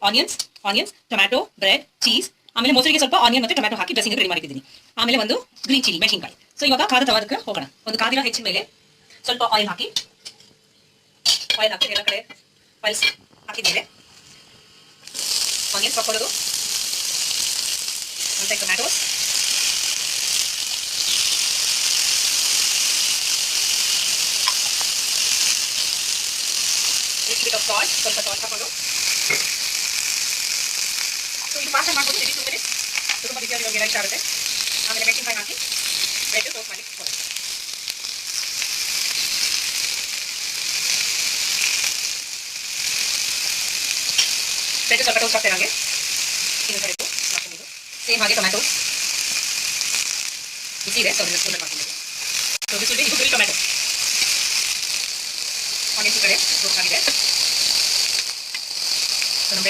Onions tomato bread cheese ಆಮೇಲೆ ಮೊಸರಿಗೆ ಸ್ವಲ್ಪ onion ಮತ್ತೆ ಟೊಮ್ಯಾಟೊ ಹಾಕಿ ಡ್ರೆಸ್ಸಿಂಗ್ ರೆಡಿ ಮಾಡಿಟ್ಟಿದ್ದೀನಿ. ಆಮೇಲೆ ಒಂದು ಗ್ರೀನ್ ಚಿಲ್ಲಿ ಮೆಣಸಿನಕಾಯಿ. ಸೊ ಇವಾಗ ಖಾರದ ತವಾದಕ್ಕೆ ಹೋಗೋಣ. ಒಂದು ಕಾದಿರೋ ಹೆಚ್ಚಿನ ಮೇಲೆ ಸ್ವಲ್ಪ ಆಯಿಲ್ ಹಾಕಿ ಎಲ್ಲ ಕಡೆ ಆಯಿಲ್ ಹಾಕಿದ್ದೇವೆ. ಆನಿಯನ್ಸ್ ಹಾಕೊಳ್ಳೋದು ಮತ್ತೆ ಟೊಮ್ಯಾಟೋಸ್ ಸಾಲ್ಟ್ ಸ್ವಲ್ಪ ಸಾಲ್ಟ್ ಹಾಕೊಂಡು ಸೊ ಇದು ಫಾಸ್ಟ್ ಮಾಡ್ಬೋದು. 2 ಮಿನಿಟ್ಸ್ ತುಂಬ ಬಿಸಿಯಾಗಿ ಇಷ್ಟ ಆಗುತ್ತೆ. ಆಮೇಲೆ ಮೆಣಸಿನಕಾಯಿ ಹಾಕಿ ಬ್ರೆಡ್ ಟೋಸ್ಟ್ ಮಾಡಿ ಬ್ರೆಡ್ ಸ್ವಲ್ಪ ಟೋಸ್ಟ್ ಆಗ್ತದೆ. ಹಾಗೆ ಇನ್ನೊಂದು ಕಡೆ ಹಾಕೊಂಡಿದ್ದು ಸೇಮ್ ಹಾಗೆ ಟೊಮ್ಯಾಟೊ ಬಿಸಿ ಇದೆ. ಸೊ ಅದನ್ನು ಹಾಕೊಂಡಿದ್ದು ಸೊ ಬಿಸಿ ಇದು ಗ್ರಿಲ್ ಟೊಮ್ಯಾಟೊ ಆನಿಯನ್ಸ್ ಕಡೆ ಟೋಸ್ಟ್ ಆಗಿದೆ.